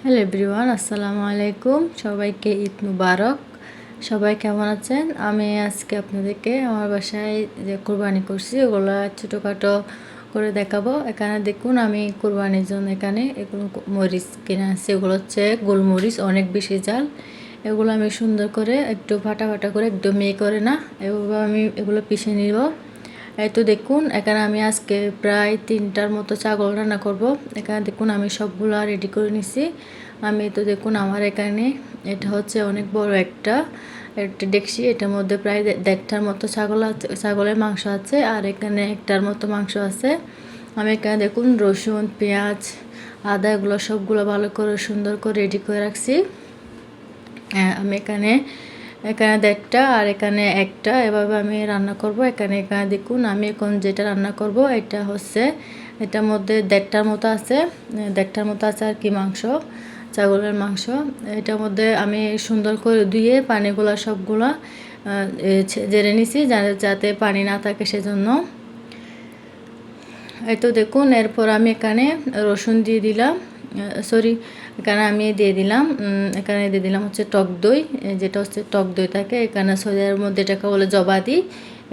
Hello everyone, আসসালামু আলাইকুম। সবাইকে ঈদ মুবারক। সবাই কেমন আছেন? আমি আজকে আপনাদেরকে আমার বাসায় যে কোরবানি করছি ওগুলো ছোটোখাটো করে দেখাবো। এখানে দেখুন, আমি কোরবানির জন্য এখানে এগুলো মরিচ কিনে আনছি। এগুলো হচ্ছে গোলমরিচ, অনেক বেশি ঝাল। এগুলো আমি সুন্দর করে একটু ফাটা ফাটা করে, একদম মেয়ে করে না, এভাবে আমি এগুলো পিষে নিব। এই তো দেখুন, এখানে আমি আজকে প্রায় 3টার মতো ছাগল রান্না করব। এখানে দেখুন আমি সবগুলো রেডি করে নিছি। আমি তো দেখুন আমার এখানে এটা হচ্ছে অনেক বড় একটা ডেকচি। এটার মধ্যে প্রায় 1.5টার মতো ছাগলের মাংস আছে, আর এখানে 1টার মতো মাংস আছে। আমি এখানে দেখুন রসুন, পেঁয়াজ, আদা এগুলো সবগুলো ভালো করে সুন্দর করে রেডি করে রাখছি। আমি এখানে 1.5টা আর এখানে একটা, এভাবে আমি রান্না করব। এখানে দেখুন আমি এখন যেটা রান্না করব এটা হচ্ছে, এটার মধ্যে 1.5টার মতো আছে, 1.5টার মতো আছে আর কি মাংস, ছাগলের মাংস। এটার মধ্যে আমি সুন্দর করে ধুয়ে পানিগুলো সবগুলা জেরে নিছি, যাতে পানি না থাকে সেজন্য। এই তো দেখুন, এরপর আমি এখানে রসুন দিয়ে দিলাম, এখানে আমি এখানে দিয়ে দিলাম হচ্ছে টক দই, যেটা হচ্ছে টক দই থাকে এখানে সরিয়ার মধ্যে, এটাকে বলে জবাদি।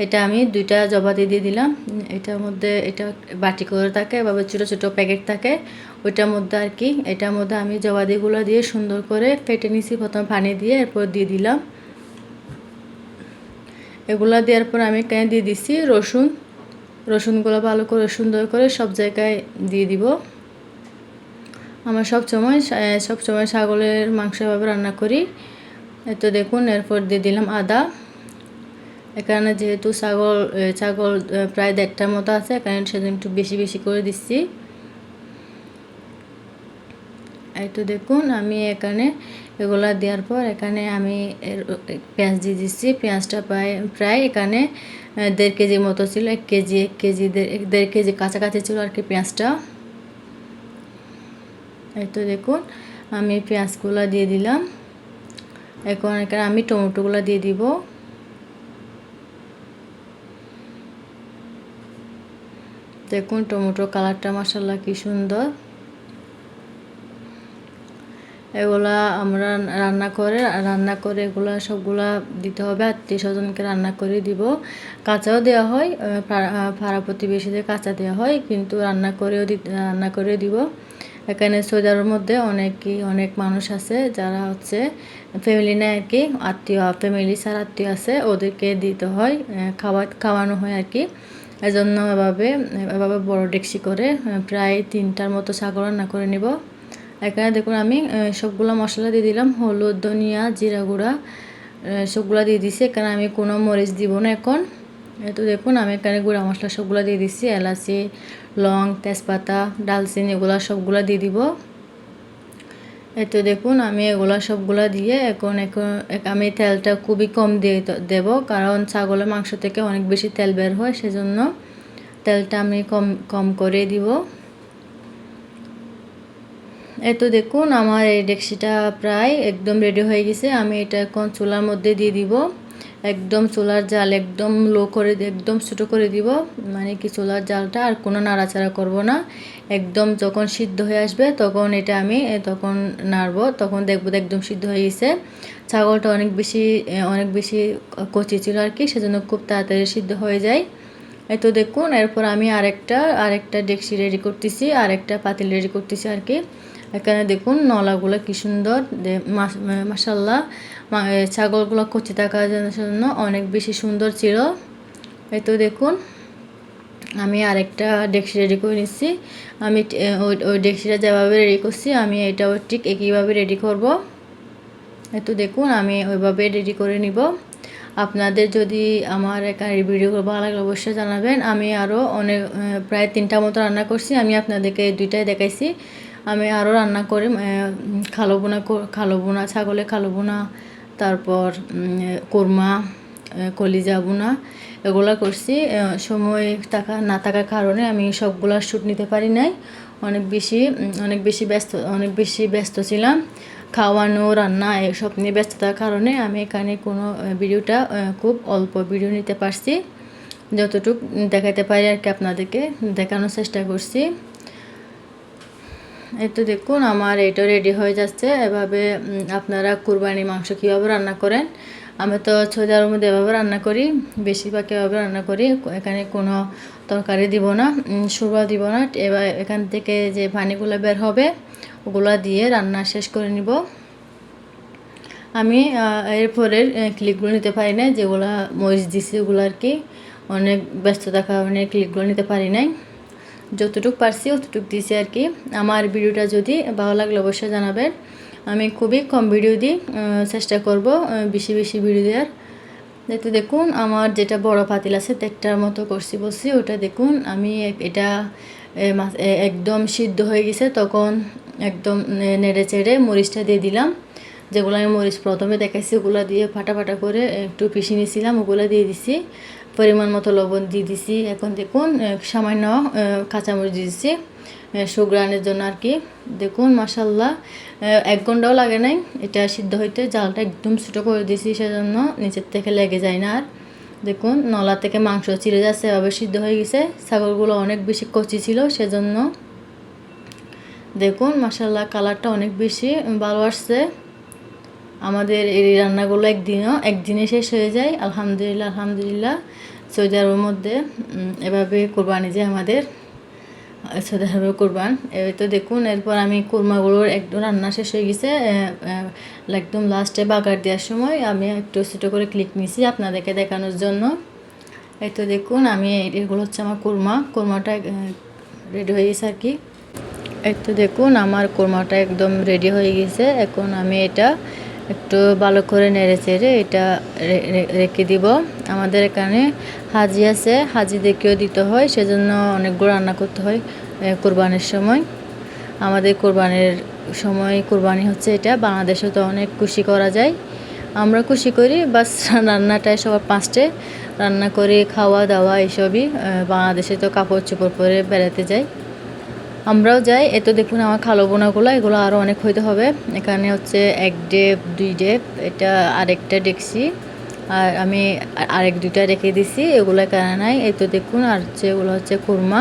এটা আমি 2টা জবাদি দিয়ে দিলাম। এটার মধ্যে এটা বাটি করে থাকে, এভাবে ছোটো ছোটো প্যাকেট থাকে ওইটার মধ্যে আর কি। এটার মধ্যে আমি জবাদিগুলো দিয়ে সুন্দর করে ফেটে নিছি, প্রথমে পানি দিয়ে এরপর দিয়ে দিলাম। এগুলা দেওয়ার পর আমি এখানে দিয়ে দিচ্ছি রসুনগুলো ভালো করে সুন্দর করে সব জায়গায় দিয়ে দিব। আমার সবসময় ছাগলের মাংস এভাবে রান্না করি। তো দেখুন, এরপর দিয়ে দিলাম আদা। এখানে যেহেতু ছাগল প্রায় 1.5টার মতো আছে, এখানে সেজন্য একটু বেশি বেশি করে দিচ্ছি। এই তো দেখুন, আমি এখানে এগুলা দেওয়ার পর এখানে আমি পেঁয়াজ দিয়ে দিচ্ছি। পেঁয়াজটা প্রায় এখানে 1.5 কেজির মতো ছিল, 1 কেজি 1.5 কেজি কাছাকাছি ছিল আর কি পেঁয়াজটা। এই তো দেখুন, আমি পেঁয়াজগুলো দিয়ে দিলাম। এখন এখানে আমি টমেটোগুলো দিয়ে দিব। দেখুন টমেটো কালারটা মাশাআল্লাহ কি সুন্দর। এগুলা আমরা রান্না করে এগুলা সবগুলা দিতে হবে, আত্মীয় স্বজনকে রান্না করে দিব। কাঁচাও দেওয়া হয়, পাড়া প্রতিবেশীদের কাঁচা দেওয়া হয়, কিন্তু রান্না করে দিব। এখানে সৌদির মধ্যে অনেক মানুষ আছে যারা হচ্ছে ফ্যামিলি নেয় আর কি, ফ্যামিলি ছাড়া আত্মীয় আছে, ওদেরকে দিতে হয়, খাওয়ানো হয় আর কি। এজন্য এভাবে বড় ডেকচি করে প্রায় 3টার মতো ছাগল রান্না করে নিব। এখানে দেখুন আমি সবগুলো মশলা দিয়ে দিলাম, হলুদ, ধনিয়া, জিরা গুঁড়া সবগুলো দিয়ে দিছি। এখানে আমি কোনো মরিচ দিব না এখন। তো দেখুন আমি এখানে গুঁড়া মশলা সবগুলো দিয়ে দিচ্ছি, এলাচি, লং, তেজপাতা, ডালচিনি এগুলো সবগুলো দিয়ে দিব। এই তো দেখুন আমি এগুলো সবগুলো দিয়ে এখন আমি তেলটা খুবই কম দিয়ে দেব, কারণ ছাগলের মাংস থেকে অনেক বেশি তেল বের হয়, সেজন্য তেলটা আমি কম করে দিব। এই তো দেখুন আমার এই ডেকচিটা প্রায় একদম রেডি হয়ে গেছে। আমি এটা এখন চুলার মধ্যে দিয়ে দিব। একদম চুলার জাল একদম লো করে, একদম ছোটো করে দিব, মানে কি চুলার জালটা আর কোনো নাড়াচাড়া করব না। একদম যখন সিদ্ধ হয়ে আসবে তখন এটা আমি নাড়ব, তখন দেখব একদম সিদ্ধ হয়ে গেছে। ছাগলটা অনেক বেশি কচি ছিল আর কি, সেজন্য খুব তাড়াতাড়ি সিদ্ধ হয়ে যায়। এই তো দেখুন, এরপর আমি আরেকটা ডেকচি রেডি করতেছি, আরেকটা পাতিল রেডি করতেছি আর কি। এখানে দেখুন নলাগুলো কি সুন্দর, মাশাআল্লাহ ছাগলগুলো কচি থাকার জন্য অনেক বেশি সুন্দর ছিল। এই তো দেখুন আমি আরেকটা ডেকচি রেডি করে নিচ্ছি। আমি ওই ডেকচিটা যেভাবে রেডি করছি আমি এটাও ঠিক একইভাবে রেডি করব। এই তো দেখুন আমি ওইভাবে রেডি করে নিব। আপনাদের যদি আমার এখানে ভিডিওগুলো ভালো লাগলে অবশ্যই জানাবেন। আমি আরও প্রায় 3টা মতো রান্না করছি, আমি আপনাদেরকে 2টাই দেখাইছি। আমি আরও রান্না করে খালো বোনা, ছাগলের খালো বোনা, তারপর কোরমা, কলিজা বোনা এগুলো করছি। সময় না থাকার কারণে আমি সবগুলো শ্যুট নিতে পারি নাই, অনেক বেশি ব্যস্ত ছিলাম। খাওয়ানো, রান্না এসব নিয়ে ব্যস্ততার কারণে আমি এখানে খুব অল্প ভিডিও নিতে পারছি। যতটুকু দেখাতে পারি আর কি আপনাদেরকে দেখানোর চেষ্টা করছি। এই তো দেখুন আমার এটা রেডি হয়ে যাচ্ছে। এভাবে আপনারা কুরবানির মাংস কীভাবে রান্না করেন, আমি তো সৌদি আরবের মধ্যে এভাবে রান্না করি, বেশিরভাগ এভাবে রান্না করি। এখানে কোনো তরকারি দিব না, শোরবা দিব না। এবার এখান থেকে যে পানিগুলো বের হবে ওগুলা দিয়ে রান্না শেষ করে নিব। আমি এরপরের ক্লিপগুলো নিতে পারি না, যেগুলো মরিচ দিছি ওগুলো আর কি অনেক ব্যস্ততার কারণে ক্লিপগুলো নিতে পারি নাই। যতটুকু পারছি অতটুকু দিয়েছি আর কি। আমার ভিডিওটা যদি ভালো লাগলে অবশ্যই জানাবেন। আমি খুবই কম ভিডিও দিই, চেষ্টা করব বেশি বেশি ভিডিও দেওয়ার। তো দেখুন আমার যেটা বড় পাতিল আছে 1.5টার মতো করছি বলছি, ওটা দেখুন আমি এটা একদম সিদ্ধ হয়ে গেছে। তখন একদম নেড়ে চেড়ে মরিচটা দিয়ে দিলাম, যেগুলো আমি মরিচ প্রথমে দেখাইছি ওগুলো দিয়ে ফাটা ফাটা করে একটু পিষে নিয়েছিলাম, ওগুলো দিয়ে দিছি। পরিমাণ মতো লবণ দিয়ে দিছি। এখন দেখুন সামান্য কাঁচামরিচ দিয়ে দিছি সুগ্রানের জন্য আর কি। দেখুন মাশাল্লাহ 1 ঘন্টাও লাগে নাই এটা সিদ্ধ হইতে। জালটা একদম ছোটো করে দিয়েছি সেজন্য নিচের থেকে লেগে যায় না। আর দেখুন নলা থেকে মাংস ছিঁড়ে যাচ্ছে, এভাবে সিদ্ধ হয়ে গেছে। ছাগলগুলো অনেক বেশি কচি ছিল সেজন্য। দেখুন মাশাল্লাহ কালারটা অনেক বেশি ভালো আসছে। আমাদের এই রান্নাগুলো একদিনে শেষ হয়ে যায়। আলহামদুলিল্লাহ আলহামদুলিল্লাহ। সৌদি আরবের মধ্যে এভাবে কোরবানি যে আমাদের সৌদি আরবে কোরবান। এই তো দেখুন এরপর আমি কোরমাগুলোর একদম রান্না শেষ হয়ে গেছে। একদম লাস্টে বাগার দেওয়ার সময় আমি একটু ছোটো করে ক্লিক নিয়েছি আপনাদেরকে দেখানোর জন্য। এই তো দেখুন আমি এগুলো হচ্ছে আমার কোরমাটা রেডি হয়ে গেছে আর কি। এই তো দেখুন আমার কোরমাটা একদম রেডি হয়ে গেছে। এখন আমি এটা একটু ভালো করে নেড়ে চেড়ে এটা রেখে দিব। আমাদের এখানে হাজি আছে, হাজিদেরকেও দিতে হয়, সেজন্য অনেকগুলো রান্না করতে হয় কোরবানির সময়। আমাদের কোরবানির সময় কোরবানি হচ্ছে এটা। বাংলাদেশে তো অনেক খুশি করা যায়, আমরা খুশি করি, বাস রান্নাটাই সবার 5টে রান্না করে খাওয়া দাওয়া এসবই। বাংলাদেশে তো কাপড় চোপড় পরে বেড়াতে যাই, আমরাও যাই। এতো দেখুন আমার খালো বোনাগুলো, এগুলো আরও অনেক হইতে হবে। এখানে হচ্ছে 1 ডেপ 2 ডেপ, এটা আরেকটা দেখছি, আর আমি আরেক 2টা রেখে দিছি, এগুলো কেনা নাই। এই তো দেখুন আর হচ্ছে এগুলো হচ্ছে কুরমা।